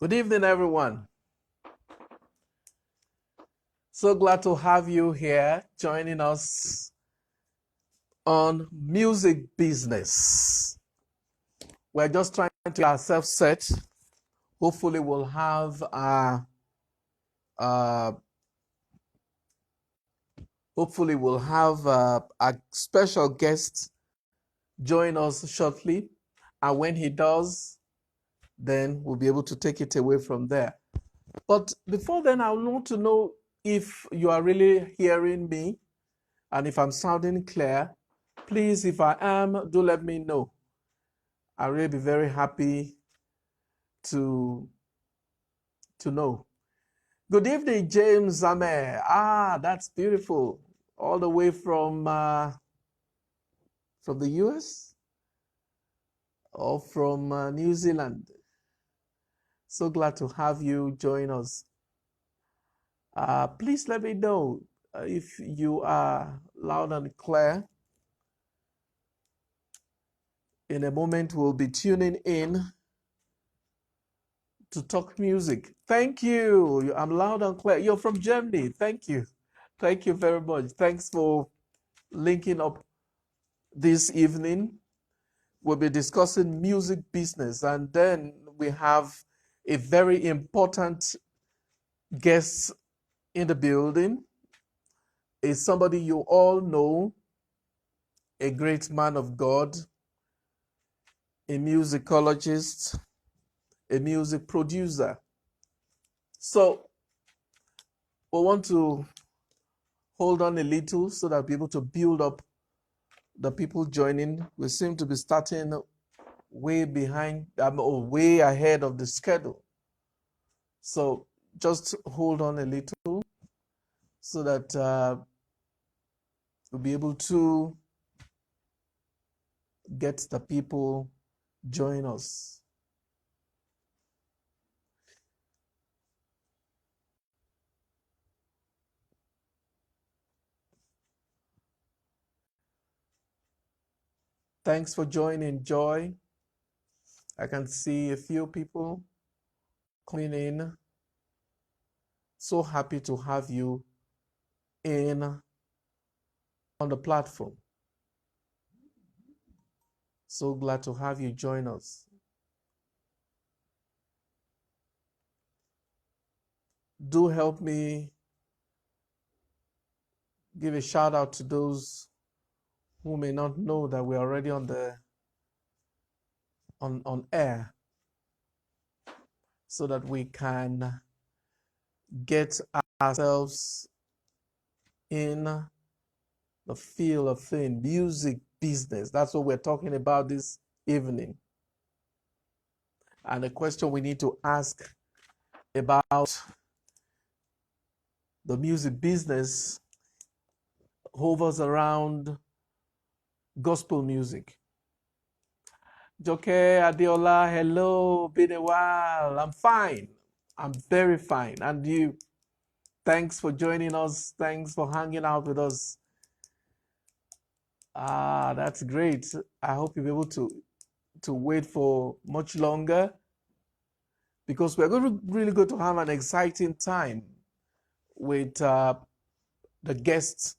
Good evening, everyone. So glad to have you here joining us on music business. We're just trying to get ourselves set. Hopefully, we'll have uh, a special guest join us shortly, and when he does, then we'll be able to take it away from there. But before then, I want to know if you are really hearing me and if I'm sounding clear. Please, if I am, do let me know. I'll really be very happy to know. Good evening, James Zame. That's beautiful. All the way from the US or from New Zealand. So glad to have you join us. Please let me know if you are loud and clear. In a moment, we'll be tuning in to talk music. Thank you. I'm loud and clear. You're from Germany. Thank you. Thank you very much. Thanks for linking up this evening. We'll be discussing music business, and then we have a very important guest in the building. Is somebody you all know, a great man of God, a musicologist, a music producer. So we want to hold on a little so that we'll be able to build up the people joining. We seem to be starting way behind, or way ahead of the schedule. So just hold on a little so that we'll be able to get the people join us. Thanks for joining, Joy. I can see a few people coming in. So happy to have you on the platform. So glad to have you join us. Do help me give a shout out to those who may not know that we're already on air, so that we can get ourselves in the field of thing, music business. That's what we're talking about this evening. And the question we need to ask about the music business hovers around gospel music. Joke Adiola, hello, been a while. I'm fine. I'm very fine. And you, thanks for joining us. Thanks for hanging out with us. That's great. I hope you'll be able to wait for much longer, because we're really going to have an exciting time with the guests.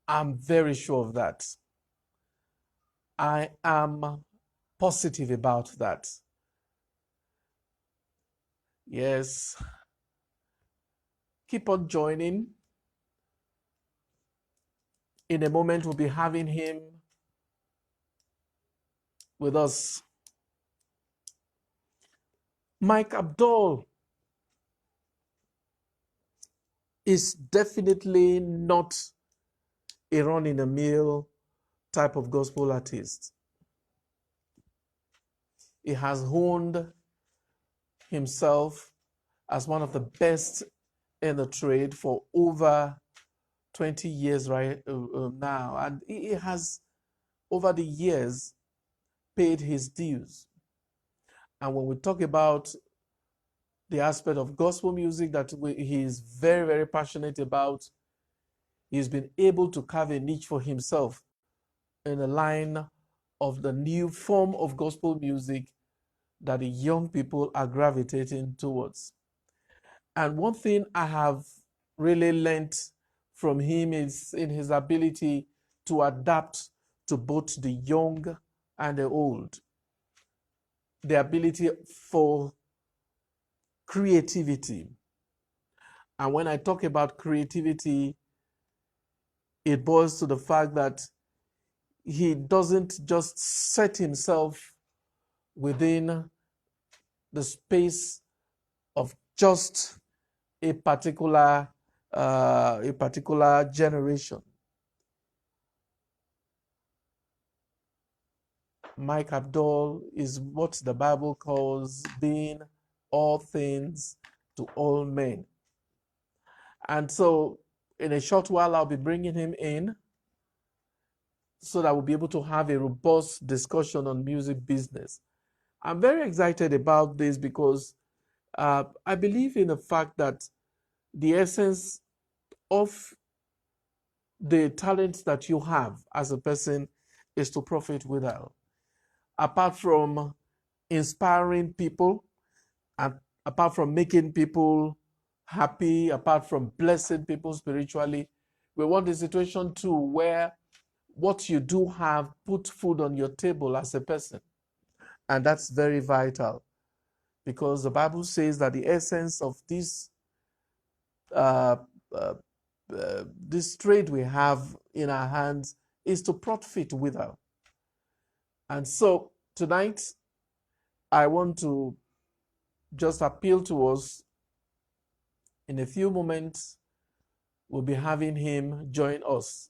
I'm very sure of that. I am positive about that. Yes. Keep on joining. In a moment, we'll be having him with us. Mike Abdul is definitely not a run-in-the-mill type of gospel artist. He has honed himself as one of the best in the trade for over 20 years right now. And he has, over the years, paid his dues. And when we talk about the aspect of gospel music that he is very, very passionate about, he's been able to carve a niche for himself in the line of the new form of gospel music that the young people are gravitating towards. And one thing I have really learned from him is in his ability to adapt to both the young and the old. The ability for creativity. And when I talk about creativity, it boils to the fact that he doesn't just set himself within the space of just a particular generation. Mike Abdul is what the Bible calls being all things to all men. And so in a short while, I'll be bringing him in so that we'll be able to have a robust discussion on music business. I'm very excited about this because I believe in the fact that the essence of the talent that you have as a person is to profit without. Apart from inspiring people, and apart from making people happy, apart from blessing people spiritually, we want a situation too where what you do have put food on your table as a person. And that's very vital because the Bible says that the essence of uh, uh, this trade we have in our hands is to profit without. And so tonight, I want to just appeal to us. In a few moments, we'll be having him join us.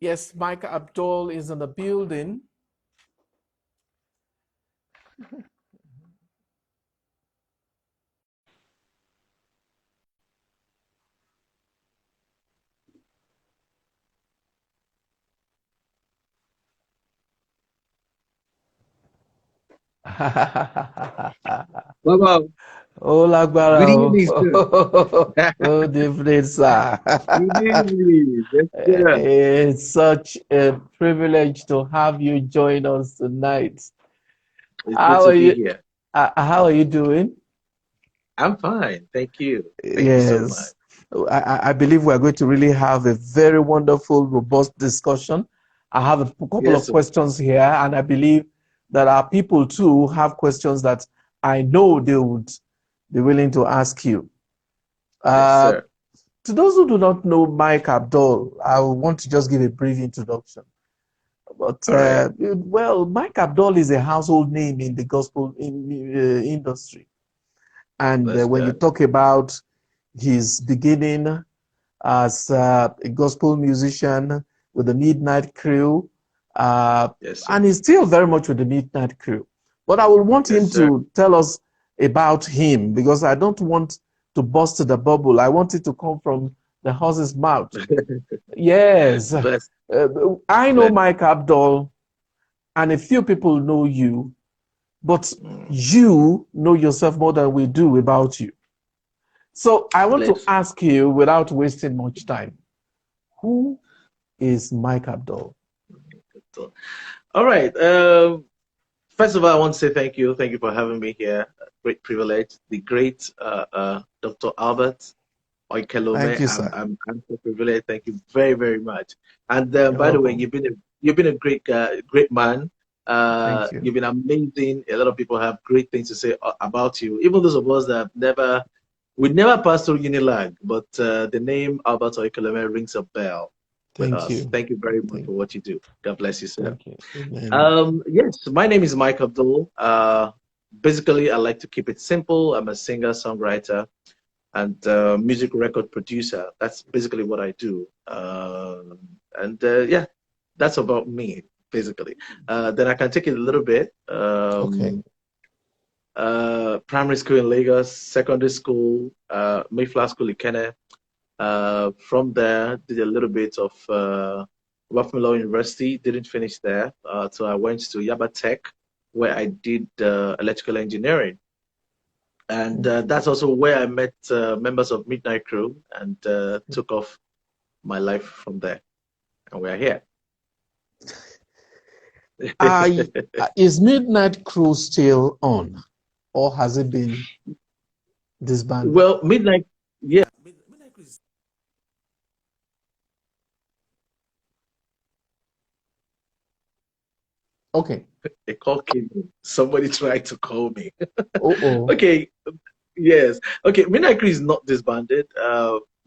Yes, Mike Abdul is in the building. Baba, Oh, good Lagbara. evening, sir. Good evening, sir. Good evening. Yes, sir. It's such a privilege to have you join us tonight. It's good How to are be you? here. How are you doing? I'm fine. Thank you. Thank you so much. Yes, I believe we're going to really have a very wonderful, robust discussion. I have a couple Yes, of sir. questions here, and I believe that our people too have questions that I know they would be willing to ask you. Yes, Uh, sir. to those who do not know Mike Abdul, I want to just give a brief introduction. But All right. well, Mike Abdul is a household name in the industry, and That's when you good. talk about his beginning as a gospel musician with the Midnight Crew, uh, Yes, sir. and he's still very much with the Midnight Crew. But I would want Yes, him sir. to tell us about him because I don't want to burst the bubble. I want it to come from the horse's mouth. Yes, Bless, I know bless. Mike Abdul, and a few people know you, but Mm, you know yourself more than we do about you. So I want to bless. ask you without wasting much time, who is Mike Abdul? All right. First of all, I want to say thank you. Thank you for having me here. Great privilege. The great Dr. Albert Thank Oikelome. you, I'm sir. I'm I'm so privileged. Thank you very, very much. And You're by the way, welcome. you've been a great man. Thank you. You've been amazing. A lot of people have great things to say about you. Even those of us that have never we never passed through Unilag, but the name Albert Oikelome rings a bell with Thank us. you. Thank you very much Thank, for what you do. God bless you, sir. thank you. Amen. Yes, my name is Mike Abdul. Basically, I like to keep it simple. I'm a singer, songwriter, and music record producer. That's basically what I do. Yeah, that's about me, basically. Then I can take it a little bit. Okay. primary school in Lagos, secondary school, Mayflower School in Kenya. From there, did a little bit of Buffalo University. Didn't finish there, so I went to Yaba Tech, where I did electrical engineering, and that's also where I met members of Midnight Crew and took off my life from there, and we're here. I is Midnight Crew still on, or has it been disbanded? Well, Midnight, yeah. Midnight Crew is Okay. a call came in. Somebody tried to call me. Oh. Okay, yes. Okay, Midnight Crew is not disbanded.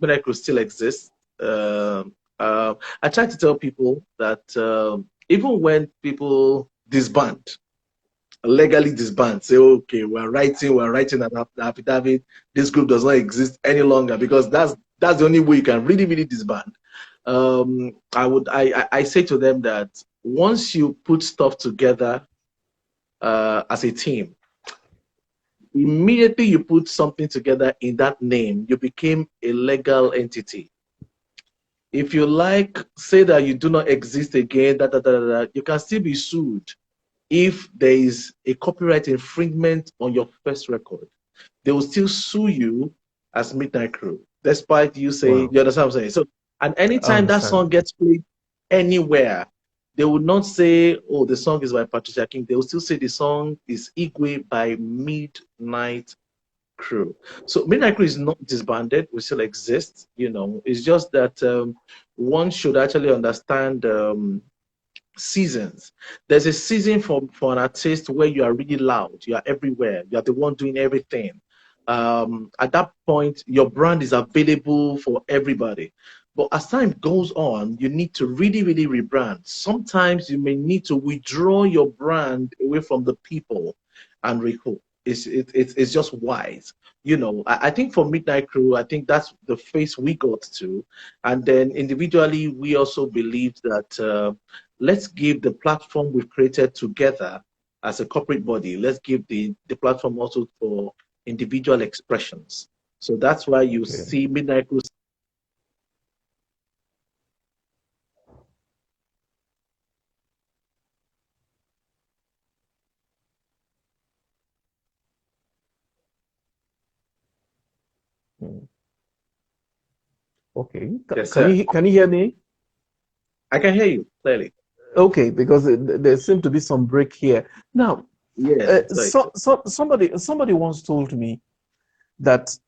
Midnight Crew still exists. I try to tell people that even when people disband, legally disband, say, okay, we're writing an affidavit. This group does not exist any longer because that's the only way you can really, really disband. I say to them that once you put stuff together as a team, immediately you put something together in that name, you became a legal entity. If you like, say that you do not exist again, you can still be sued if there is a copyright infringement on your first record. They will still sue you as Midnight Crew, despite you saying, Wow. you understand what I'm saying? So, and I anytime that understand. song gets played anywhere, they will not say, oh, the song is by Patricia King. They will still say the song is Igwe by Midnight Crew. So Midnight Crew is not disbanded. We still exist. It's just that one should actually understand seasons. There's a season for an artist where you are really loud, you are everywhere, you are the one doing everything. At that point, your brand is available for everybody. But as time goes on, you need to really, really rebrand. Sometimes you may need to withdraw your brand away from the people and recoup. It's just wise. I think for Midnight Crew, I think that's the phase we got to. And then individually, we also believed that let's give the platform we've created together as a corporate body, let's give the platform also for individual expressions. So that's why you Okay. see Midnight Crew. Mm. Okay. Yes, sir. Can you hear me? I can hear you clearly. Okay, because there seemed to be some break here. Now, Yes, sorry. somebody once told me that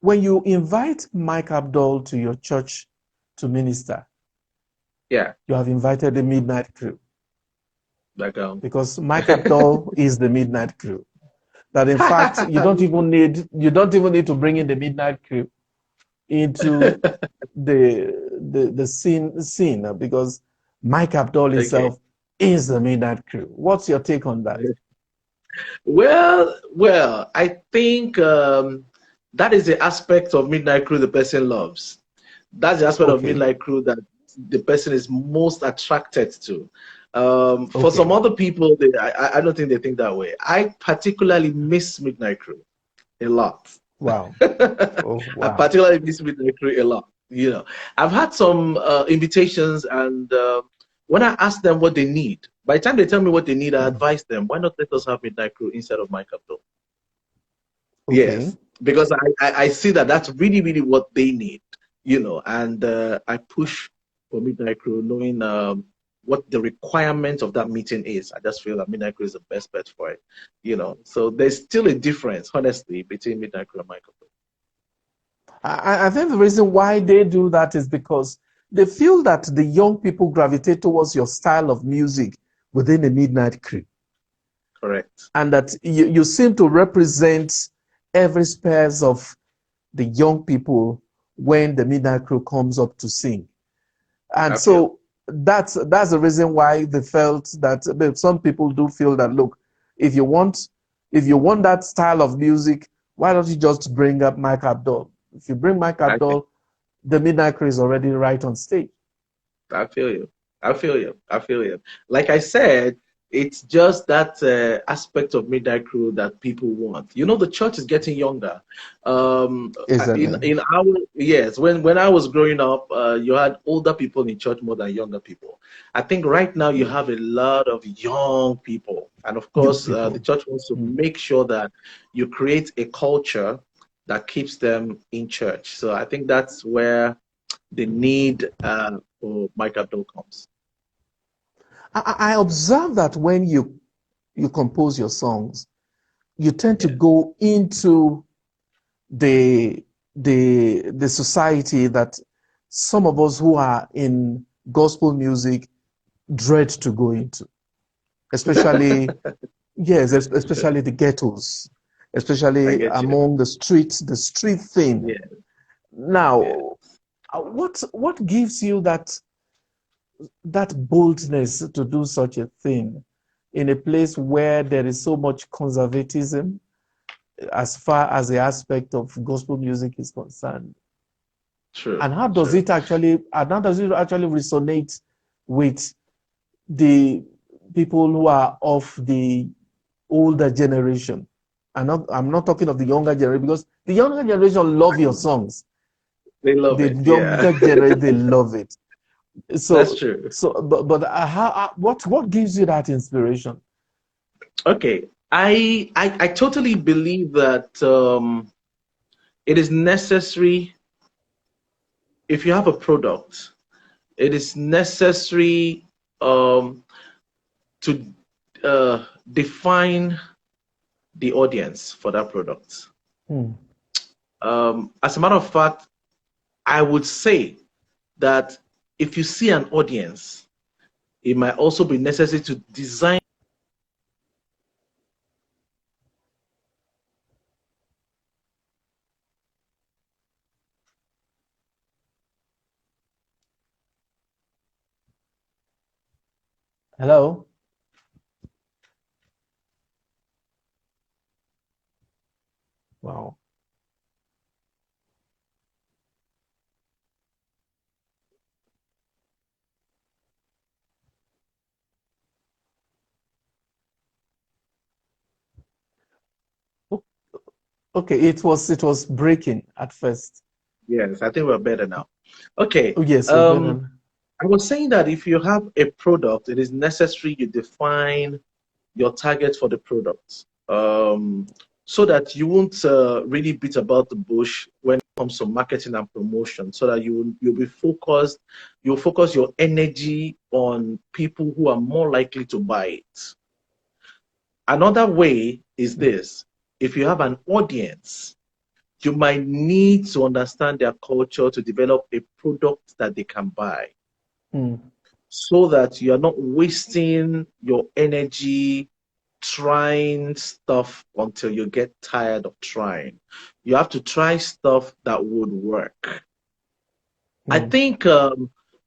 when you invite Mike Abdul to your church to minister, Yeah, you have invited the Midnight Crew background. because Mike Abdul is the Midnight Crew. That in fact you don't even need to bring in the Midnight Crew into the scene because Mike Abdul Okay. himself is the Midnight Crew. What's your take on that? Well, I think that is the aspect of Midnight Crew the person loves. That's the aspect of Okay, Midnight Crew that the person is most attracted to. For some okay, other people, I don't think they think that way. I particularly miss Midnight Crew a lot. wow, oh I wow, particularly miss Midnight Crew a lot. I've had some invitations, and when I ask them what they need, by the time they tell me what they need, I mm, advise them, why not let us have Midnight Crew instead of Mike Abdul? okay. Yes, because I see that that's really, really what they need, and I push for Midnight Crew knowing what the requirement of that meeting is. I just feel that Midnight Crew is the best bet for it. So there's still a difference, honestly, between Midnight Crew and Michael. I think the reason why they do that is because they feel that the young people gravitate towards your style of music within the Midnight Crew, Correct. and that you seem to represent every spares of the young people when the Midnight Crew comes up to sing. And I feel. so that's the reason why they felt that some people do feel that look, if you want if you want that style of music, why don't you just bring up Mike Abdul? If you bring Mike Okay. Abdul, the Midnight Crew is already right on stage. I feel you. I feel you. I feel you. Like I said, It's just that aspect of midnight crew that people want. You know, the church is getting younger. Isn't it? In our yes, when I was growing up, you had older people in church more than younger people. I think right now you Yeah. have a lot of young people, and of Young course, the people. church wants to Mm. make sure that you create a culture that keeps them in church. So I think that's where the need for Mike Abdul comes. I observe that when you compose your songs, you tend to Yeah, go into the the society that some of us who are in gospel music dread to go into, especially yes, sure. especially the ghettos, I especially get you. among the street thing. Yeah, yeah. Now, what gives you that boldness to do such a thing in a place where there is so much conservatism as far as the aspect of gospel music is concerned? True, And true. how does it actually resonate with the people who are of the older generation? I'm not talking of the younger generation because the younger generation love your songs. They love The it. Yeah, younger generation, they love it. that's So, true. what gives you that inspiration? Okay, I totally believe that it is necessary if you have a product. It is necessary um, to define the audience for that product. Hmm. As a matter of fact, I would say that if you see an audience, it might also be necessary to design. Hello? Wow. O- Okay, it was breaking at first. Yes, I think we're better now. Okay. Oh, yes, we're Um, better. I was saying that if you have a product, it is necessary you define your target for the product, so that you won't really beat about the bush when it comes to marketing and promotion, so that you'll be focused, you'll focus your energy on people who are more likely to buy it. Another way is this: if you have an audience, you might need to understand their culture to develop a product that they can buy, Hmm. so that you are not wasting your energy trying stuff until you get tired of trying. You have to try stuff that would work. I Hmm. think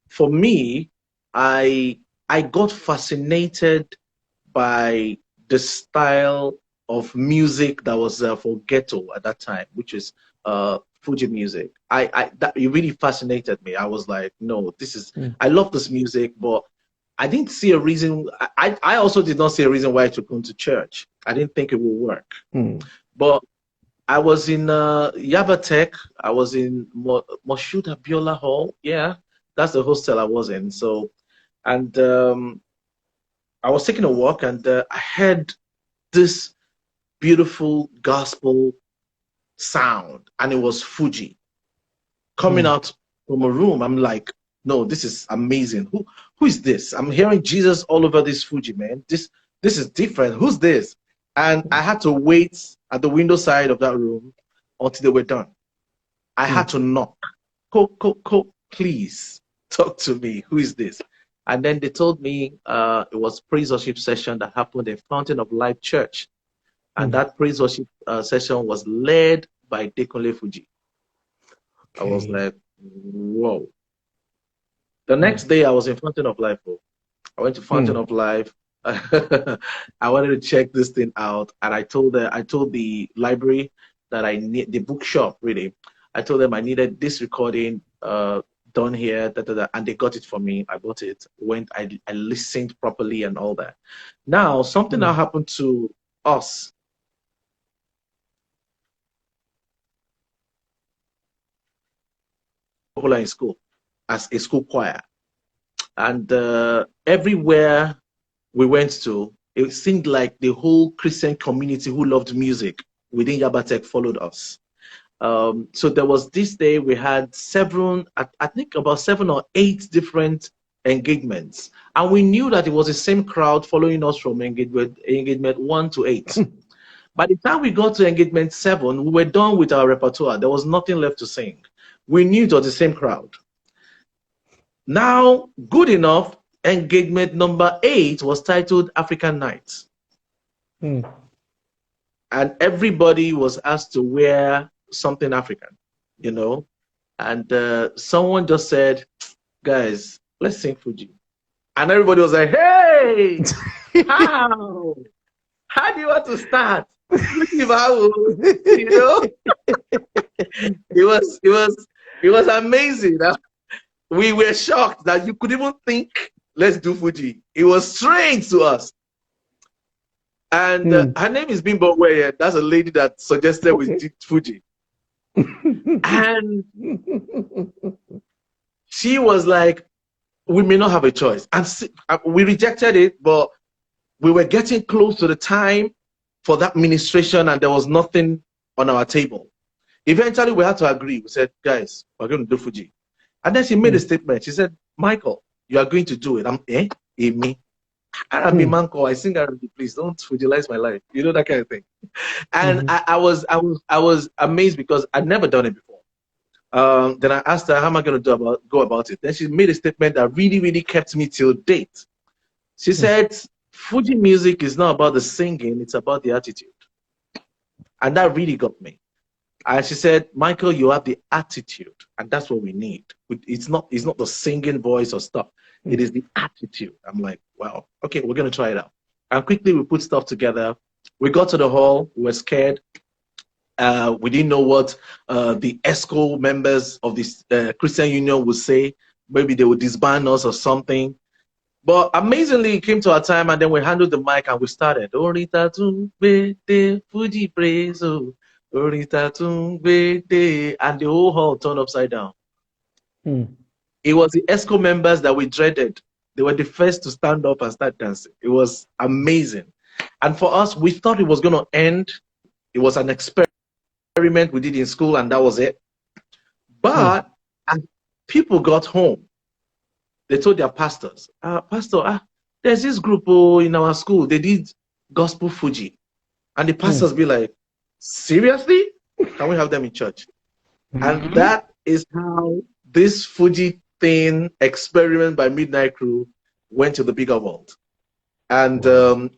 for me, I I got fascinated by the style of music that was for ghetto at that time, which is Fuji music. That it really fascinated me. I was like, no, this is Hmm. I love this music, but I didn't see a reason. I also did not see a reason why I should come to church. I didn't think it would work. Hmm. But I was in Yaba Tech. I was in Moshood Abiola Hall. Yeah, that's the hostel I was in. So, and I was taking a walk, and I heard this beautiful gospel sound, and it was Fuji coming Hmm. out from a room. I'm like, no, this is amazing. Who is this? I'm hearing Jesus all over this Fuji, man. This is different. Who's this? And I had to wait at the window side of that room until they were done. I Hmm. had to knock. Please talk to me. Who is this? And then they told me it was praise worship session that happened in Fountain of Life Church. And Hmm. that praise worship session was led by Dekunle Fuji. I was Okay. like, whoa. The Hmm. next day, I was in Fountain of Life. Oh. I went to Fountain Hmm. of Life. I wanted to check this thing out, and I told the library that I need the bookshop really. I told them I needed this recording. done here, da, da, da, and they got it for me. I bought it, went, I listened properly and all that. Now, something that happened to us popular in school as a school choir. And everywhere we went to, it seemed like the whole Christian community who loved music within Yabatech followed us. So there was this day we had several, I think about 7 or 8 different engagements. And we knew that it was the same crowd following us from engagement 1 to 8. By the time we got to engagement 7, we were done with our repertoire. There was nothing left to sing. We knew it was the same crowd. Now, good enough, engagement number 8 was titled African Nights. And everybody was asked to wear something African, you know. And someone just said, guys, let's sing Fuji. And everybody was like, hey, how? How do you want to start? You know, it was amazing. We were shocked that you could even think, let's do Fuji. It was strange to us. And her name is Bimbo Weye. That's a lady that suggested we did Fuji. And she was like, we may not have a choice. And we rejected it, but we were getting close to the time for that ministration and there was nothing on our table. Eventually, we had to agree. We said, guys, we're going to do Fuji. And then she made a statement. She said, Michael, you are going to do it. I'm, me. Arabi Manko, I sing Arabic, please don't Fujiize my life. You know, that kind of thing. And I was amazed because I'd never done it before. Then I asked her, how am I going to go about it? Then she made a statement that really, really kept me till date. She said, Fuji music is not about the singing, it's about the attitude. And that really got me. And she said, Michael, you have the attitude, and that's what we need. It's not the singing voice or stuff. It is the attitude. I'm like, wow, okay, we're going to try it out. And quickly we put stuff together. We got to the hall, we were scared. We didn't know what the ESCO members of this Christian Union would say. Maybe they would disband us or something. But amazingly, it came to our time, and then we handled the mic and we started. Fuji praise, and the whole hall turned upside down. It was the ESCO members that we dreaded. They were the first to stand up and start dancing. It was amazing. And for us, we thought it was going to end. It was an experiment we did in school, and that was it. But as people got home, they told their pastors, Pastor, there's this group in our school. They did gospel Fuji. And the pastors be like, seriously? Can we have them in church? And that is how this Fuji thing experiment by Midnight Crew went to the bigger world. And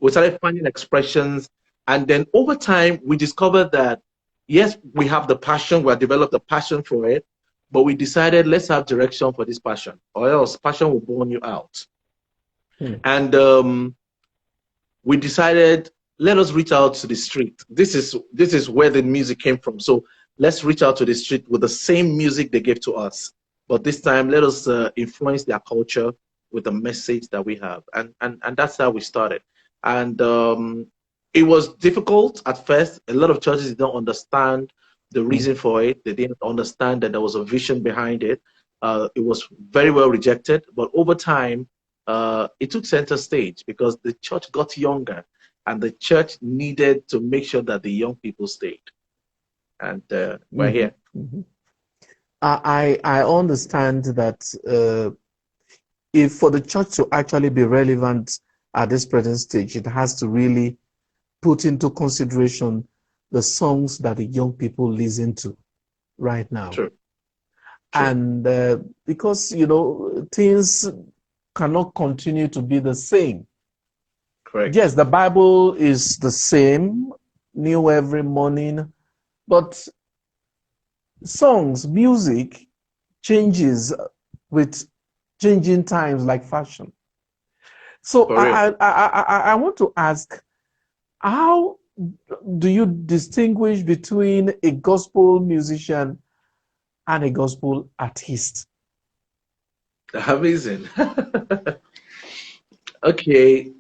we started finding expressions. And then over time, we discovered that, yes, we have the passion. We have developed a passion for it. But we decided, let's have direction for this passion, or else passion will burn you out. And we decided, let us reach out to the street. This is where the music came from. So let's reach out to the street with the same music they gave to us. But this time, let us influence their culture with the message that we have. And that's how we started. And it was difficult at first. A lot of churches don't understand the reason for it. They didn't understand that there was a vision behind it. It was very well rejected. But over time, it took center stage because the church got younger and the church needed to make sure that the young people stayed. And we're here. I understand that if for the church to actually be relevant at this present stage, it has to really put into consideration the songs that the young people listen to right now. True. And because, you know, things cannot continue to be the same. Correct. Yes, the Bible is the same, new every morning, but songs, music changes with changing times like fashion. So I want to ask, how do you distinguish between a gospel musician and a gospel artist? Amazing. Okay.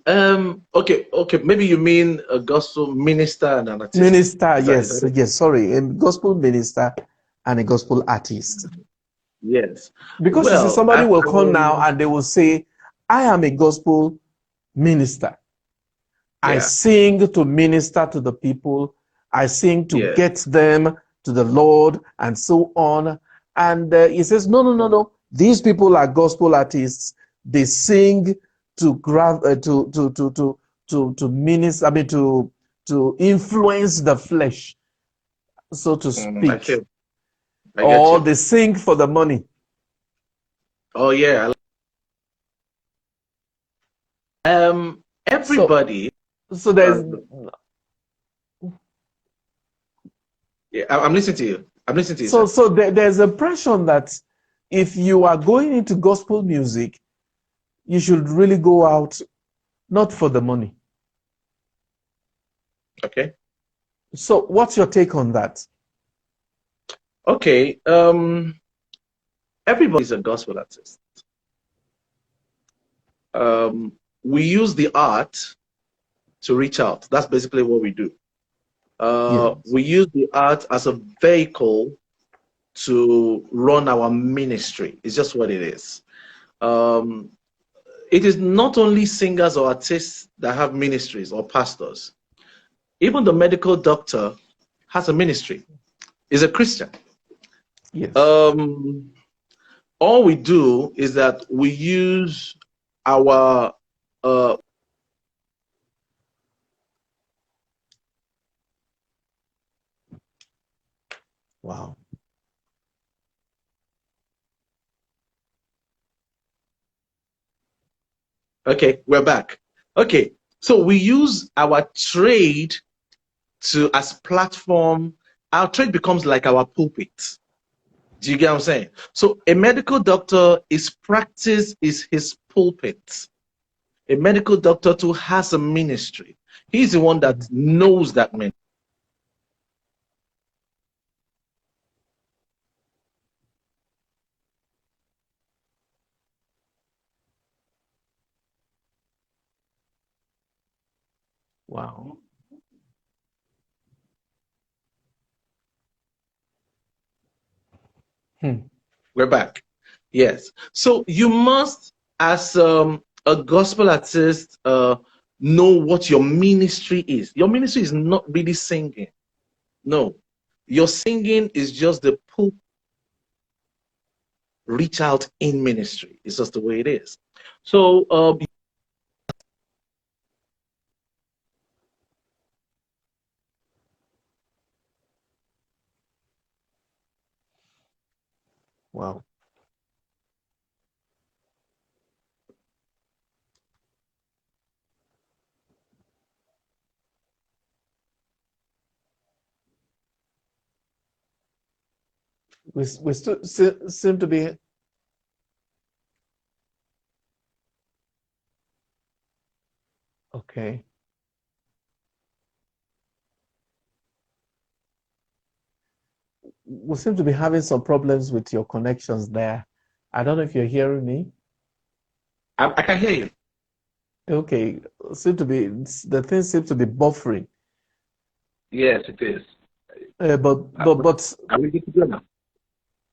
Okay. Maybe you mean a gospel minister and an artist. Minister, Is yes, that it? yes, sorry, a gospel minister and a gospel artist. Yes. Because you see, Well, somebody will come now and they will say, I am a gospel minister. I yeah, sing to minister to the people. I sing to yeah. get them to the Lord and so on. And he says, no, no, no, no. These people are gospel artists. They sing to grab, to minister. I mean, to influence the flesh, so to I speak, feel. I get or you. they sing for the money. Oh yeah. So, Everybody. so there's Yeah, I'm listening to you. I'm listening to you, so sir. so there's a impression that if you are going into gospel music, you should really go out not for the money. Okay. So, what's your take on that? Okay. Everybody's a gospel artist. Um, we use the art to reach out. That's basically what we do. Yes. We use the art as a vehicle to run our ministry. It's just what it is. Um, it is not only singers or artists that have ministries or pastors. Even the medical doctor has a ministry. Is a Christian. Yes. Um, all we do is that we use our uh, Wow. okay, we're back. Okay, so we use our trade to as platform. Our trade becomes like our pulpit. Do you get what I'm saying? So a medical doctor, his practice is his pulpit. A medical doctor too has a ministry. He's the one that Mhm. knows that ministry. Wow. Hmm. We're back. Yes. So you must, as a gospel artist, know what your ministry is. Your ministry is not really singing. No. Your singing is just the pull, reach out in ministry. It's just the way it is. So Wow. We still seem to be okay. We seem to be having some problems with your connections there. I don't know if you're hearing me. I can hear you. Okay. Seem to be the thing seems to be buffering. Yes, it is. Uh, but Are but but are we good to go now?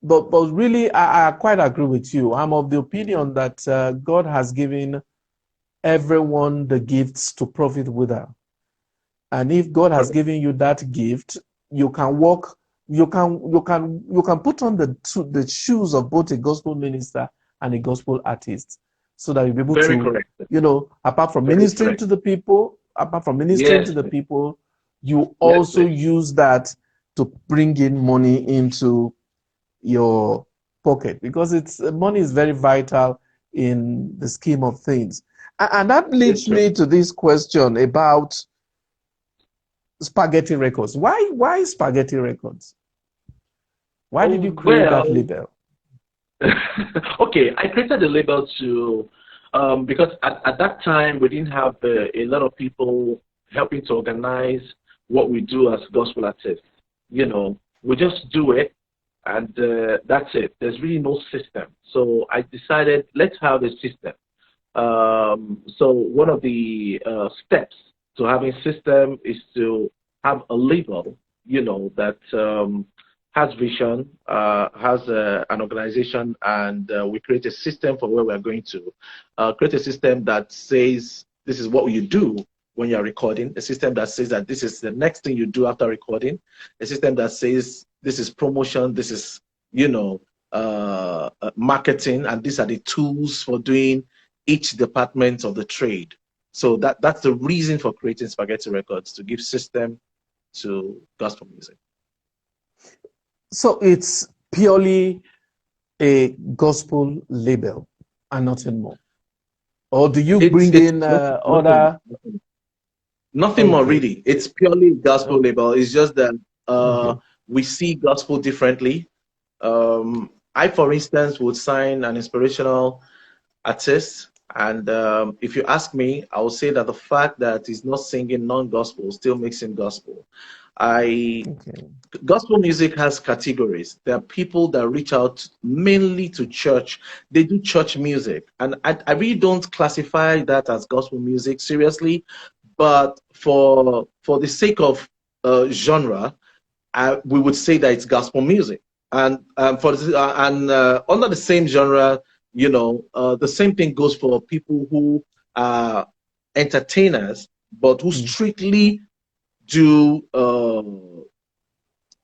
but really, I quite agree with you. I'm of the opinion that God has given everyone the gifts to profit with her. And if God has Okay. given you that gift, you can walk, you can put on the shoes of both a gospel minister and a gospel artist, so that you'll be able Very to, correct. apart from Very ministering correct. to the people, Yes, you yes, also please. use that to bring in money into your pocket, because it's money is very vital in the scheme of things. And that It's leads true. me to this question about Spaghetti Records. Why Spaghetti Records? Why did you Oh, create that well, label? okay, I created the label to because at that time we didn't have a lot of people helping to organize what we do as gospel artists. We just do it, and that's it. There's really no system. So I decided, let's have a system. So one of the steps to having system is to have a label, that has vision, has an organization, and we create a system for where we're going to. Create a system that says this is what you do when you're recording, a system that says that this is the next thing you do after recording, a system that says this is promotion, this is, marketing, and these are the tools for doing each department of the trade. So that's the reason for creating Spaghetti Records, to give system to gospel music. So it's purely a gospel label and nothing more. Or do you bring It's in nothing, other? nothing more Okay. really. It's purely gospel Oh, label. It's just that okay. we see gospel differently. I, for instance, would sign an inspirational artist, and if you ask me, I will say that the fact that he's not singing non-gospel still makes him gospel. I Okay. Gospel music has categories. There are people that reach out mainly to church. They do church music, and I really don't classify that as gospel music seriously. But for the sake of genre, we would say that it's gospel music. And under the same genre, the same thing goes for people who are entertainers, but who Mm, strictly do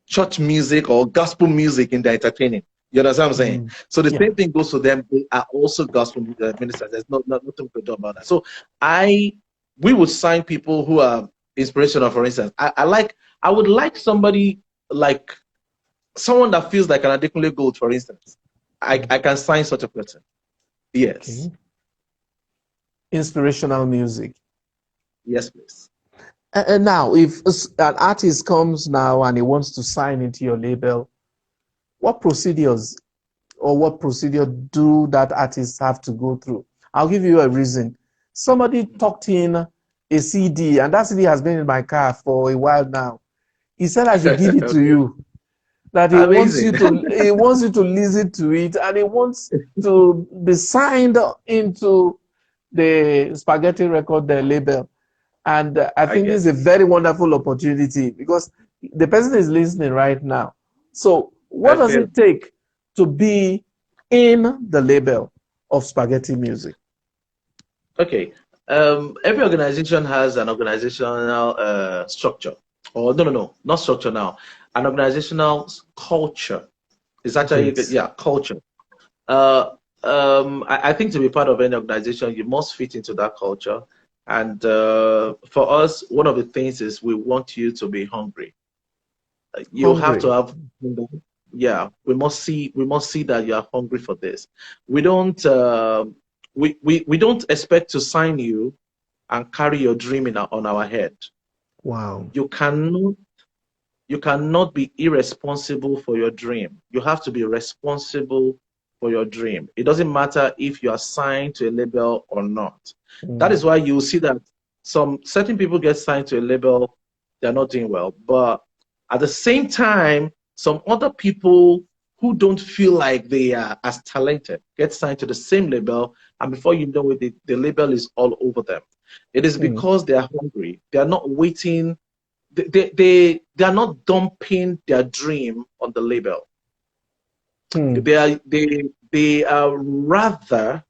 church music or gospel music in their entertaining. You understand what I'm saying? mm. So the Yeah. same thing goes to them. They are also gospel ministers. There's nothing we could do about that. So I we would sign people who are inspirational. For instance, I would like somebody like someone that feels like an Adekunle Gold, for instance. Mm. I can sign such a person. Yes. Okay. Inspirational music. Yes, please. And now, if an artist comes now and he wants to sign into your label, what procedures or what procedure do that artist have to go through? I'll give you a reason. Somebody tucked in a CD, and that CD has been in my car for a while now. He said I should give it to Okay. you. That Amazing. he wants you to listen to it, and he wants to be signed into the Spaghetti Record label. And I I think get this is a very wonderful opportunity because the person is listening right now. So, what I does feel it take to be in the label of spaghetti music? okay. Every organization has an organizational structure. Or no, not structure now. An organizational culture. It's actually, Great. yeah, culture. Uh, I think to be part of any organization, you must fit into that culture. And for us, one of the things is we want you to be hungry. You have to Hungry. have, yeah, we must see that you are hungry for this. We don't we don't expect to sign you and carry your dream on our head. Wow. You cannot you cannot be irresponsible for your dream. You have to be responsible for your dream. It doesn't matter if you are signed to a label or not. That Mm, is why you see that some certain people get signed to a label, they're not doing well. But at the same time, some other people who don't feel like they are as talented get signed to the same label, and before you know it, the label is all over them. It is mm, because they are hungry. They are not waiting, they are not dumping their dream on the label. mm, They are rather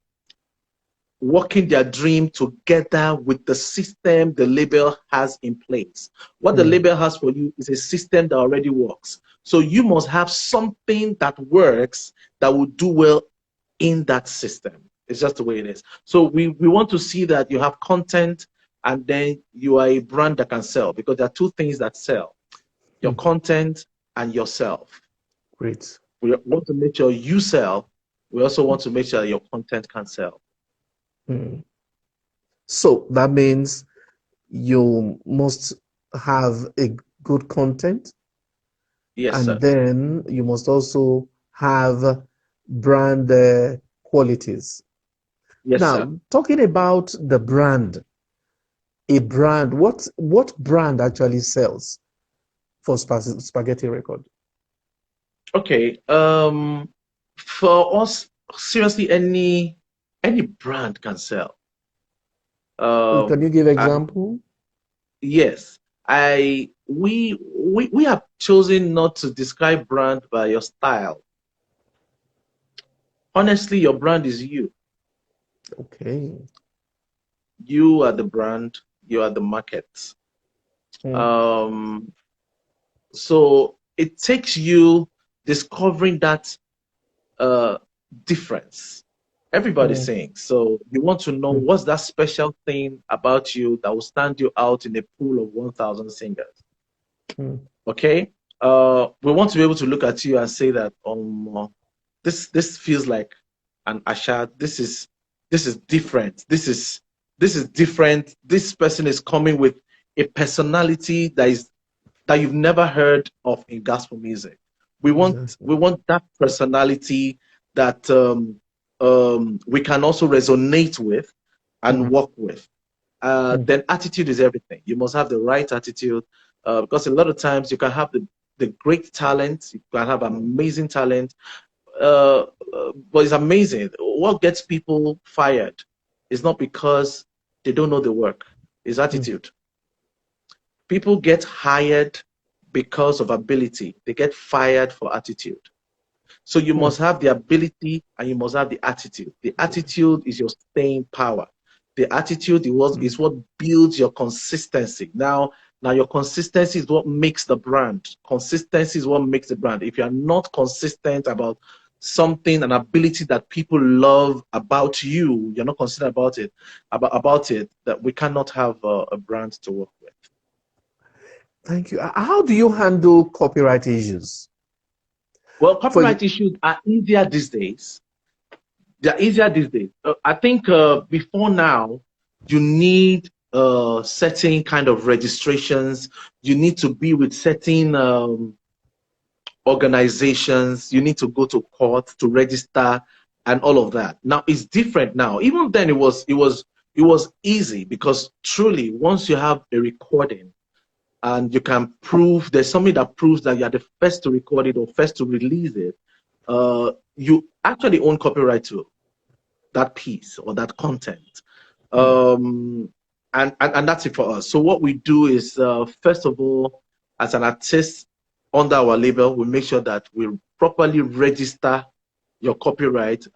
working their dream together with the system the label has in place. What the mm, label has for you is a system that already works. So you must have something that works that will do well in that system. It's just the way it is. So we want to see that you have content and then you are a brand that can sell, because there are two things that sell: your mm. content and yourself. Great. We want to make sure you sell. We also want to make sure that your content can sell. Mm. So that means you must have a good content, Yes, and sir. then you must also have brand qualities. Yes, sir. Now, talking about the brand, a brand, what brand actually sells for spaghetti record? Okay. For us, seriously, any brand can sell. Can you Um, give and example? yes, we have chosen not to describe brand by your style. Honestly, your brand is you. Okay. You are the brand. You are the market. Mm, Um, so it takes you discovering that uh, difference. Everybody's mm, saying. So you want to know mm, what's that special thing about you that will stand you out in a pool of 1,000 singers. mm, Okay. We want to be able to look at you and say that this feels like an Asha. This is different. This is different. This person is coming with a personality that you've never heard of in gospel music. We want exactly. we want that personality that we can also resonate with and Mm, work with. mm, Then attitude is everything. You must have the right attitude because a lot of times you can have the great talent, you can have amazing talent, but it's amazing. What gets people fired is not because they don't know the work, it's mm, attitude. People get hired because of ability, they get fired for attitude. So you mm. must have the ability and you must have the attitude. The attitude is your staying power. The attitude Mm. is what builds your consistency. Now your consistency is what makes the brand. Consistency is what makes the brand. If you are not consistent about something, an ability that people love about you, you're not consistent about it, that we cannot have a brand to work with. Thank you. How do you handle copyright issues? Well, For copyright issues are easier these days. They're easier these days. I think before now, you need certain kind of registrations. You need to be with certain organizations. You need to go to court to register and all of that. Now it's different now. Even then, it was easy because truly, once you have a recording and you can prove there's something that proves that you are the first to record it or first to release it, you actually own copyright to that piece or that content. mm, Um, and that's it for us. So what we do is, first of all, as an artist under our label, we make sure that we properly register your copyright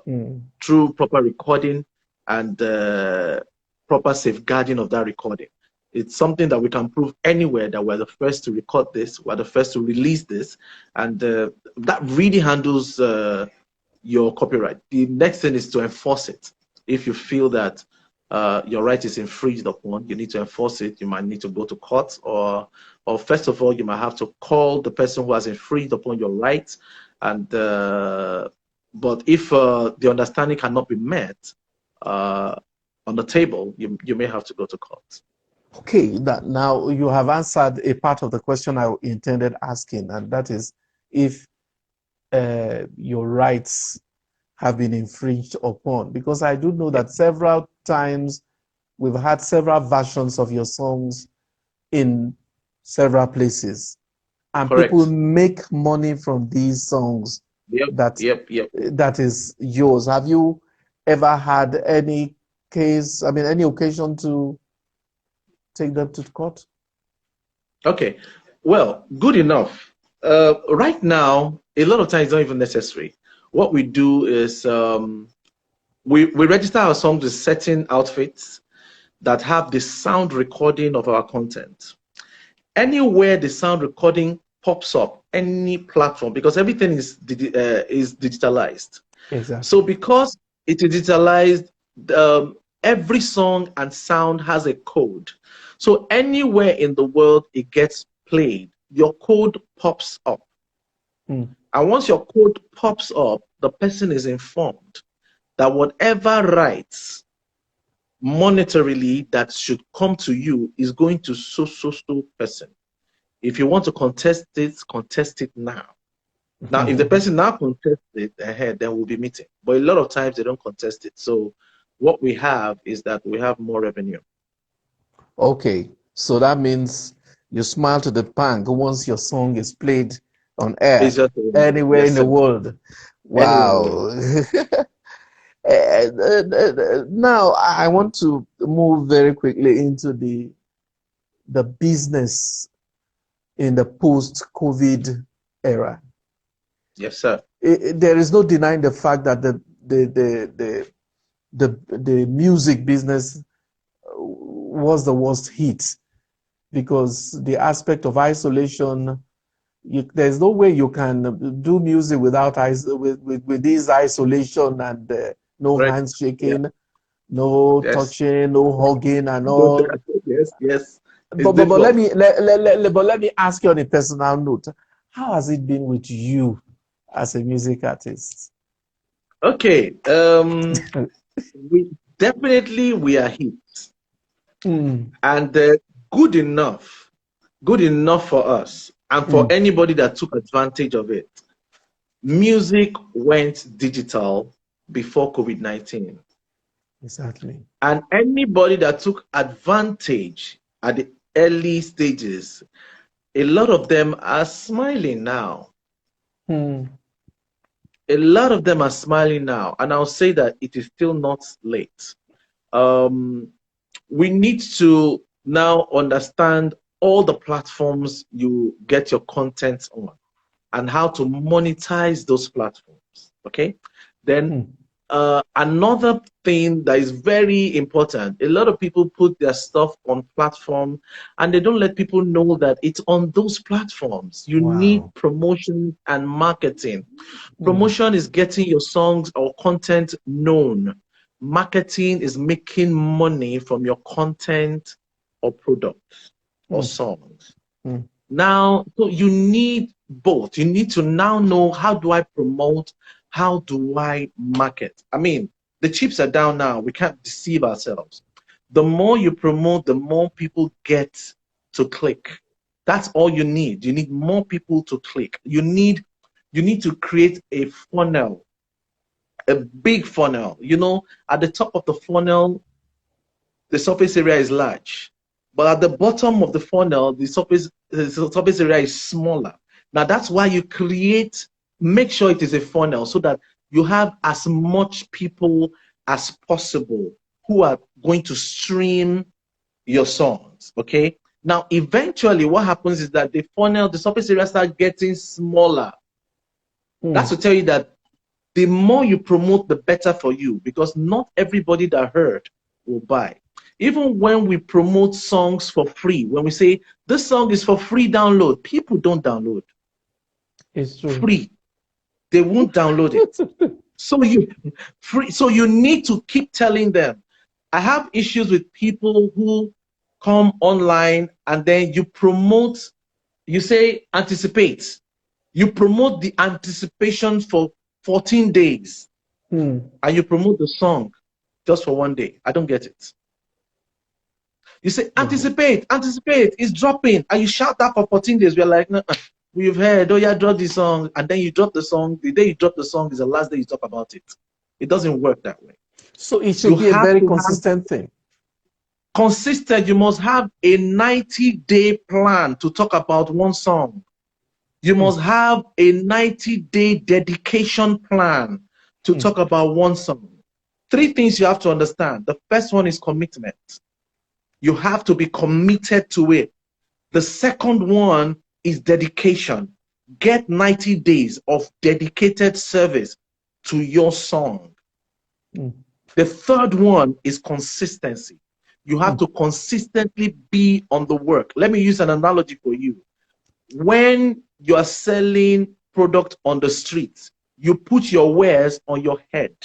mm, through proper recording and proper safeguarding of that recording. It's something that we can prove anywhere that we're the first to record this, we're the first to release this, and that really handles your copyright. The next thing is to enforce it. If you feel that your right is infringed upon, you need to enforce it. You might need to go to court, or first of all, you might have to call the person who has infringed upon your rights. And but if the understanding cannot be met uh, on the table, you may have to go to court. okay, that now you have answered a part of the question I intended asking, and that is if your rights have been infringed upon. Because I do know Yeah, that several times we've had several versions of your songs in several places, and people correct. make money from these songs Yep, that yep, yep. that is yours. Have you ever had any case, I mean, any occasion to take them to court? Okay. Well, good enough. Right now, a lot of times it's not even necessary. What we do is we register our songs with certain outfits that have the sound recording of our content. Anywhere the sound recording pops up, any platform, because everything is digitalized. So Exactly. because it is digitalized, every song and sound has a code. So anywhere in the world it gets played, your code pops up. Mm, And once your code pops up, the person is informed that whatever rights monetarily that should come to you is going to so person. If you want to contest it now. Now, if the person now contests it ahead, then we'll be meeting. But a lot of times they don't contest it. So what we have is that we have more revenue. okay, so that means you smile to the bank once your song is played on air It's just a reminder. anywhere Yes, in the sir. world. Anywhere in the world. Wow. Now I want to move very quickly into the business in the post-COVID era. Yes, sir. There is no denying the fact that the music business was the worst hit because the aspect of isolation. There's no way you can do music without with this isolation and no Correct. Yeah. handshaking, no Yes. touching, no hugging, and No, all. yes. Yes. It's But let difficult. me but let me ask you on a personal note. How has it been with you as a music artist? Okay. We definitely we are hit, Mm, and good enough, good enough for us, and for mm, anybody that took advantage of it. Music went digital before COVID-19. exactly. And anybody that took advantage at the early stages, a lot of them are smiling now. Mm, A lot of them are smiling now. And I'll say that it is still not late. Um, we need to now understand all the platforms you get your content on and how to monetize those platforms. Okay. Then mm. another thing that is very important, a lot of people put their stuff on platform and they don't let people know that it's on those platforms. You need Wow. promotion and marketing. Mm, Promotion is getting your songs or content known. Marketing is making money from your content or products or mm, songs. mm, Now, so you need both. You need to now know, how do I promote? How do I market? I mean, the chips are down now. We can't deceive ourselves. The more you promote, the more people get to click. That's all you need. You need more people to click. You need to create a funnel, a big funnel. At the top of the funnel, the surface area is large. But at the bottom of the funnel, the surface area is smaller. Now that's why you make sure it is a funnel so that you have as much people as possible who are going to stream your songs. Okay. Now, eventually, what happens is that the surface area starts getting smaller. That's mm. to tell you that the more you promote, the better for you, because not everybody that heard will buy. Even when we promote songs for free, when we say this song is for free download, people don't download. It's true. Free, they won't download it. So you need to keep telling them. I have issues with people who come online and then you say anticipate. You promote the anticipation for 14 days Mm, and you promote the song just for one day. I don't get it. You say, wow. anticipate, it's dropping. And you shout that for 14 days. We're like, nah, we've heard, oh yeah, drop the song. And then you drop the song. The day you drop the song is the last day you talk about it. It doesn't work that way. So it You should be a have very to have consistent thing. consistent, you must have a 90-day plan to talk about one song. You Mm, must have a 90-day dedication plan to mm, talk about one song. Three things you have to understand. The first one is commitment. You have to be committed to it. The second one is dedication. Get 90 days of dedicated service to your song. mm, The third one is consistency. You have mm, to consistently be on the work. Let me use an analogy for you. When you are selling product on the street, you put your wares on your head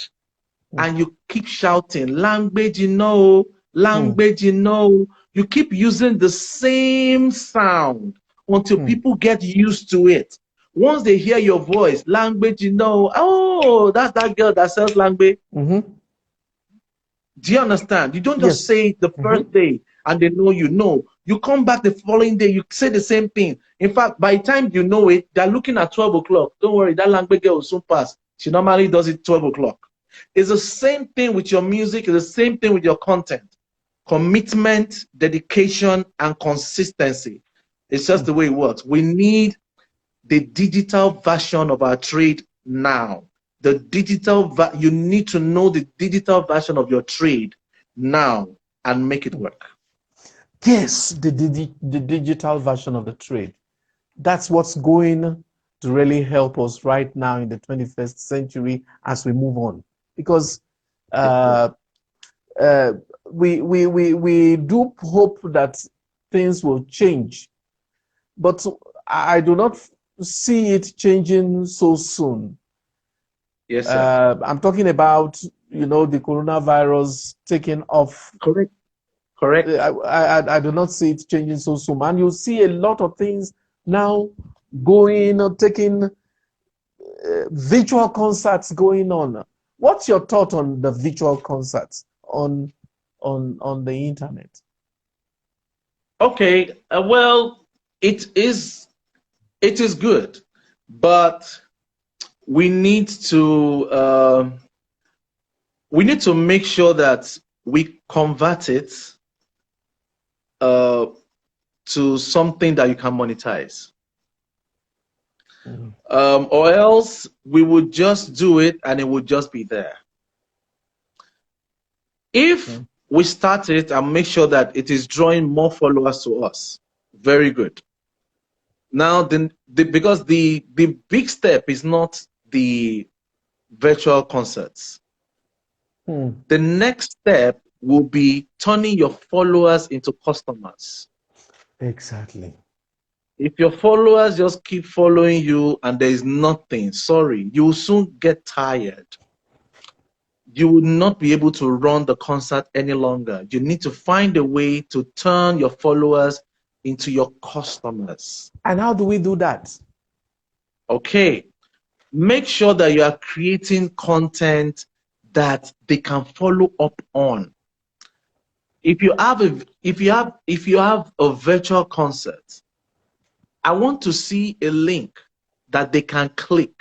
mm, and you keep shouting, language, you know, mm, language, you know. You keep using the same sound until mm, people get used to it. Once they hear your voice, language, you know, oh, that's that girl that sells language. mhm. Do you understand? You don't just Yes. say it the Mhm. first day and they know you know. You come back the following day, you say the same thing. In fact, by the time you know it, they're looking at 12 o'clock. Don't worry, that language girl will soon pass. She normally does it 12 o'clock. It's the same thing with your music, it's the same thing with your content. Commitment, dedication, and consistency. It's just Mm, the way it works. We need the digital version of our trade now. You need to know the digital version of your trade now and make it work. Yes, the digital version of the trade. That's what's going to really help us right now in the 21st century as we move on. Because uh, uh, we do hope that things will change, but I do not see it changing so soon. Yes, sir. I'm talking about, the coronavirus taking off. Correct. Correct. I do not see it changing so soon. And you see a lot of things now going or taking virtual concerts going on. What's your thought on the virtual concerts on the internet? Okay. Well, it is good, but we need to make sure that we convert it to something that you can monetize. Or else we would just do it and it would just be there. If we start it and make sure that it is drawing more followers to us, very good. Now, because the big step is not the virtual concerts. The next step will be turning your followers into customers. Exactly. If your followers just keep following you and there is nothing, sorry, you will soon get tired. You will not be able to run the concert any longer. You need to find a way to turn your followers into your customers. And how do we do that? Okay. Make sure that you are creating content that they can follow up on. If you have a virtual concert, I want to see a link that they can click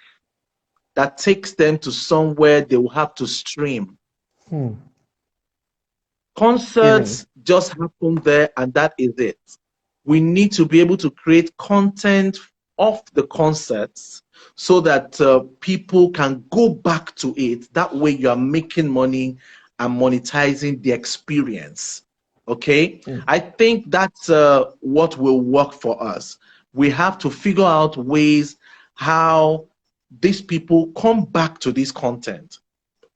that takes them to somewhere they will have to stream. Concerts just happen there and that is it. We need to be able to create content of the concerts so that people can go back to it. That way you are making money and monetizing the experience. Okay? I think that's what will work for us. We have to figure out ways how these people come back to this content,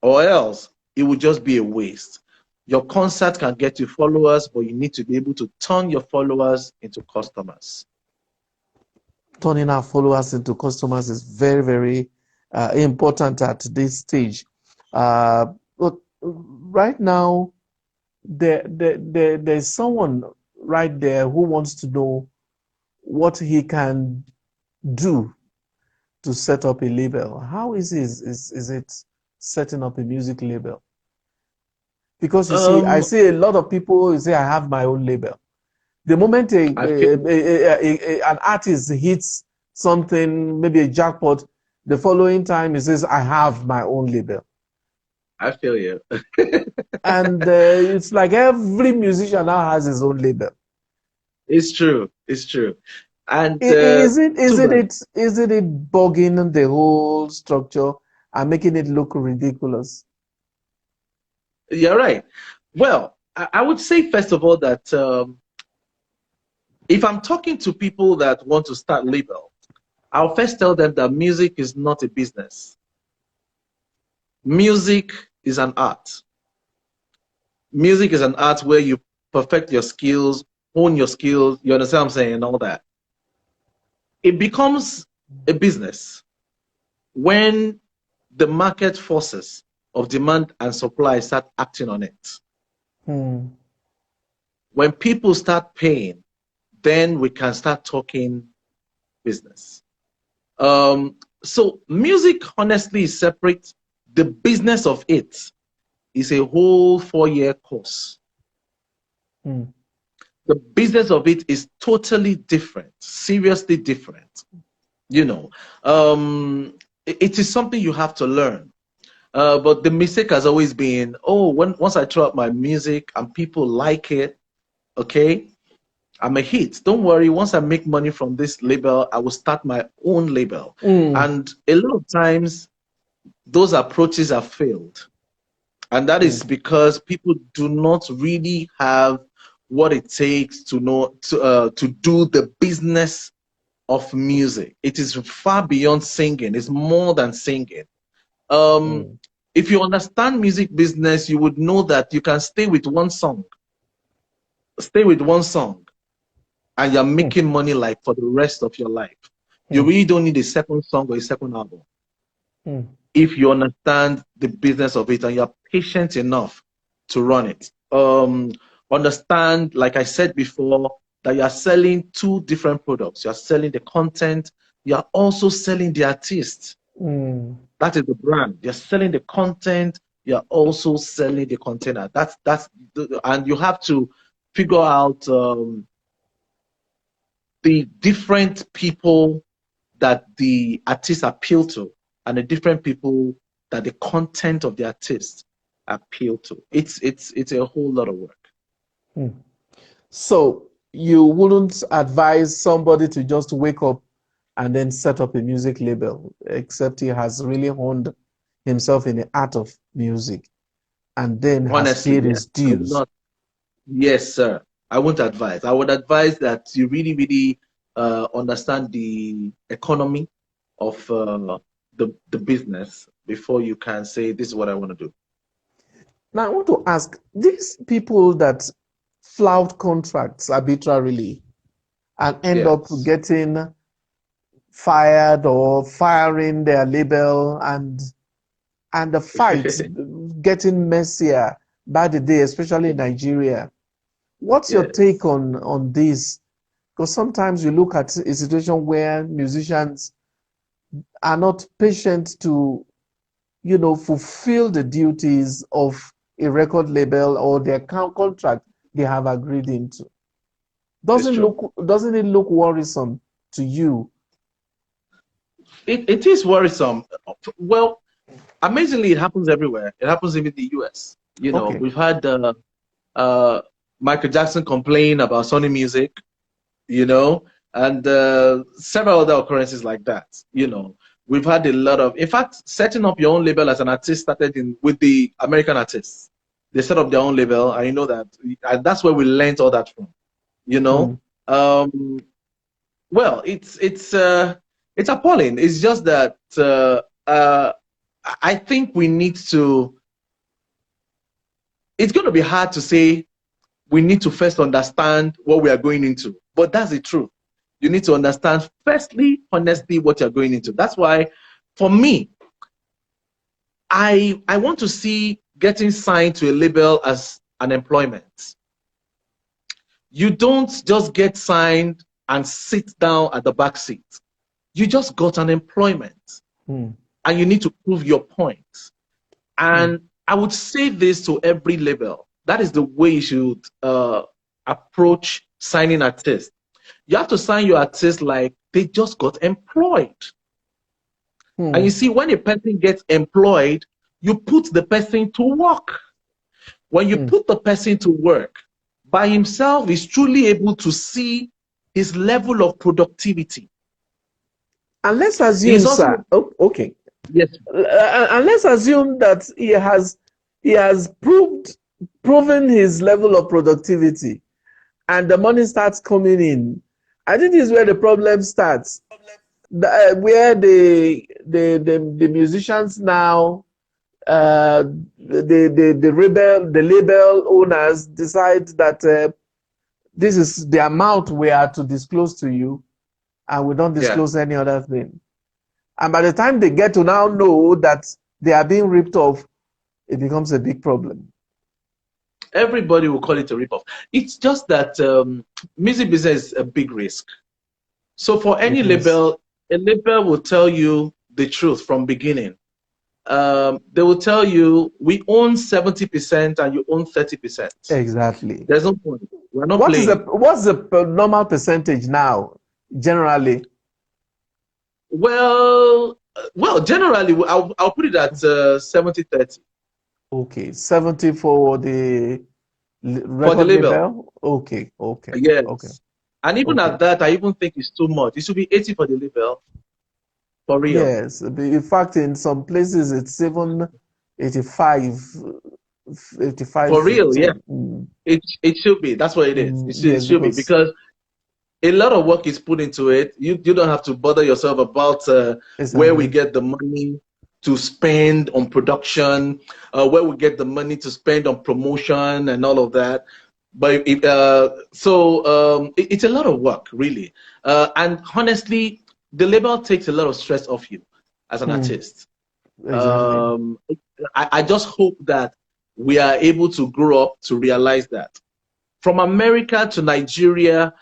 or else it will just be a waste. Your concert can get you followers, but you need to be able to turn your followers into customers. Turning our followers into customers is very, very important at this stage. But right now, there's someone right there who wants to know what he can do to set up a label. How is it setting up a music label? Because you see, I see a lot of people who say, I have my own label. The moment an artist hits something, maybe a jackpot, the following time he says, I have my own label. I feel you. And it's like every musician now has his own label. It's true. It's true. And Isn't it bugging the whole structure and making it look ridiculous? You're right. Well, I would say first of all that if I'm talking to people that want to start labels, I'll first tell them that music is not a business. Music is an art. Music is an art where you perfect your skills, hone your skills, you understand what I'm saying, and all that. It becomes a business when the market forces of demand and supply start acting on it. When people start paying, then we can start talking business. So music honestly is separate. The business of it is a whole 4-year course. The business of it is totally different, seriously different. You know, it is something you have to learn. But the mistake has always been, once I throw out my music and people like it, okay, I'm a hit. Don't worry. Once I make money from this label, I will start my own label. Mm, And a lot of times, those approaches have failed. And that is mm, because people do not really have what it takes to know to do the business of music. It is far beyond singing. It's more than singing. Um, mm, if you understand music business, you would know that you can stay with one song, and you're mm, making money like for the rest of your life. You mm, really don't need a second song or a second album mm, if you understand the business of it and you're patient enough to run it. Understand, like I said before, that you're selling two different products. You're selling the content, you're also selling the artist. mm. That is the brand. You're selling the content, you're also selling the container. And you have to figure out the different people that the artists appeal to and the different people that the content of the artist appeal to. It's a whole lot of work. Mm. So you wouldn't advise somebody to just wake up and then set up a music label, except he has really honed himself in the art of music and then has Honestly, paid yes. his I would dues. not. Yes, sir. I won't advise. I would advise that you really, really understand the economy of the business before you can say this is what I want to do. Now, I want to ask these people that flout contracts arbitrarily and end up Yes. getting fired or firing their label and the fights getting messier by the day, especially in Nigeria. What's your take Yes. on this? Because sometimes you look at a situation where musicians are not patient to, fulfill the duties of a record label or their contract they have agreed into. It's true. Doesn't it look worrisome to you? It is worrisome. Well, amazingly, it happens everywhere. It happens even in the US. Okay. We've had uh, Michael Jackson complain about Sony Music, and several other occurrences like that. We've had a lot of, in fact, setting up your own label as an artist started with the American artists. They set up their own label, and and that's where we learned all that from. You know, Mm, um, well, it's appalling. It's just that I think we need to. It's going to be hard to say we need to first understand what we are going into. But that's the truth. You need to understand, firstly, honestly, what you're going into. That's why, for me, I want to see getting signed to a label as an employment. You don't just get signed and sit down at the back seat. You just got an employment mm, and you need to prove your point. mm. And I would say this to every label. That is the way you should approach signing artists. You have to sign your artist like they just got employed. And you Hmm. see, when a person gets employed, you put the person to work. When you Hmm. put the person to work, by himself, he's truly able to see his level of productivity. And let's assume, He's also, sir. Oh, okay. yes, And let's assume that he has proven his level of productivity, and the money starts coming in. I think this is where the problem starts. Where the musicians now, the label owners decide that this is the amount we are to disclose to you, and we don't yeah. disclose any other thing. And by the time they get to now know that they are being ripped off, it becomes a big problem. Everybody will call it a ripoff. It's just that music business is a big risk. So for any It is. label, a label will tell you the truth from beginning. They will tell you we own 70% and you own 30%. Exactly. There's no point. We're not playing. What's the normal percentage now, generally? Generally, I'll put it at 70-30 Okay, 70 for the for the record label. label. Okay, okay, Yes. okay. And even Okay. at that, I even think it's too much. It should be 80 for the label, for real. Yes. In fact, in some places it's even 85, 85, For real, yeah. 15. Mm. It should be. That's what it is. It Yes, should be, because because a lot of work is put into it. You don't have to bother yourself about where we exactly. get the money to spend on production, where we get the money to spend on promotion and all of that. But it's a lot of work, really. And honestly, the label takes a lot of stress off you as an Mm. artist. Exactly. Um, I just hope that we are able to grow up to realize that. From America to Nigeria,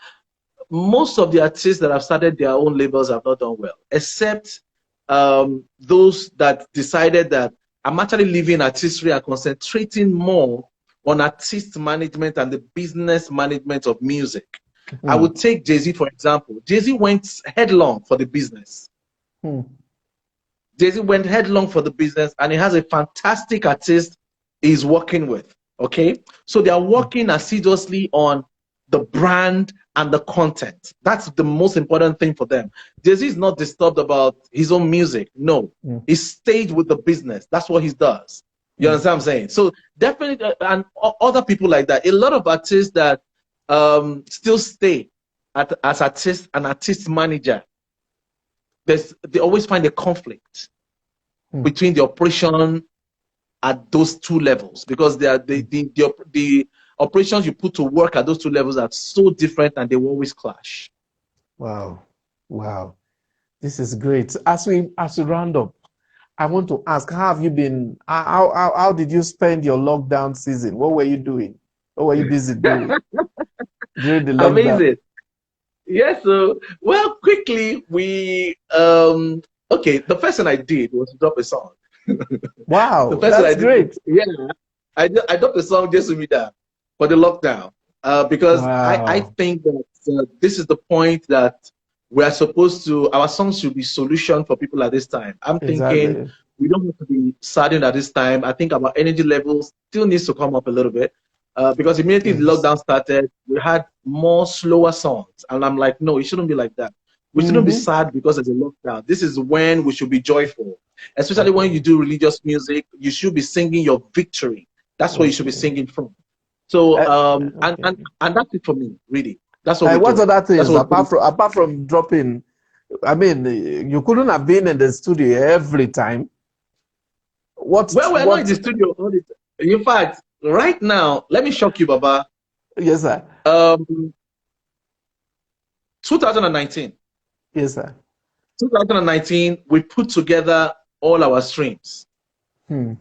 most of the artists that have started their own labels have not done well, except those that decided that I'm actually leaving artistry and concentrating more on artist management and the business management of music. I Mm. would take Jay-Z, for example. Jay-Z went headlong for the business. Mm. Jay-Z went headlong for the business, and he has a fantastic artist he's working with. Okay, so they are Mm. working assiduously on the brand and the content. That's the most important thing for them. Jay-Z is not disturbed about his own music. No, Mm. he stayed with the business. That's what he does. You Mm. understand what I'm saying? So definitely, and other people like that. A lot of artists that still stay as artist and artist manager, they always find a conflict Mm. between the operation at those two levels, because they are Mm. the operations you put to work at those two levels are so different, and they will always clash. Wow. Wow. This is great. As we round up, I want to ask, how have you been? How did you spend your lockdown season? What were you doing? What were you busy doing during the lockdown? Amazing. Yes. So, well, quickly we okay. The first thing I did was to drop a song. The Wow, first thing I that's did, great. yeah, I dropped a song just to be there for the lockdown, because I Wow. think that this is the point that we are supposed to, our songs should be solution for people at this time. I'm thinking Exactly. we don't have to be saddened at this time. I think our energy levels still needs to come up a little bit, because immediately the Yes. lockdown started, we had more slower songs, and I'm like, no, it shouldn't be like that. We shouldn't be Mm-hmm. sad because there's a lockdown. This is when we should be joyful, especially when you Okay. do religious music. You should be singing your victory. That's what you should be Okay. singing from. So Uh, and okay. and that's it for me, really. That's what we What do. other That's things what we do. apart from dropping? I mean, you couldn't have been in the studio every time. Well, we're not in What? the studio all the time. In fact, right now, let me shock you, Baba. Yes, sir. 2019, Yes, sir. 2019, we put together all our streams. Hmm.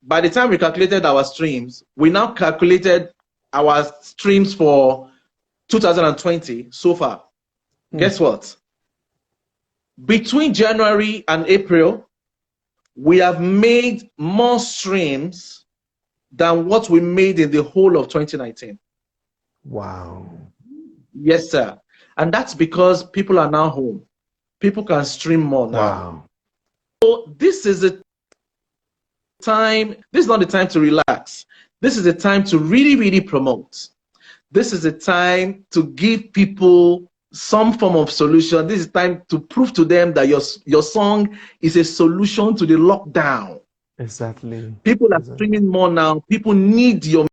By the time we calculated our streams, we now calculated our streams for 2020 so far. Hmm. Guess what? Between January and April, we have made more streams than what we made in the whole of 2019. Wow. Yes, sir. And that's because people are now home. People can stream more now. Wow. So this is a time, this is not the time to relax. This is a time to really, really promote. This is a time to give people some form of solution. This is time to prove to them that your song is a solution to the lockdown. Exactly. People are Exactly. streaming more now. People need your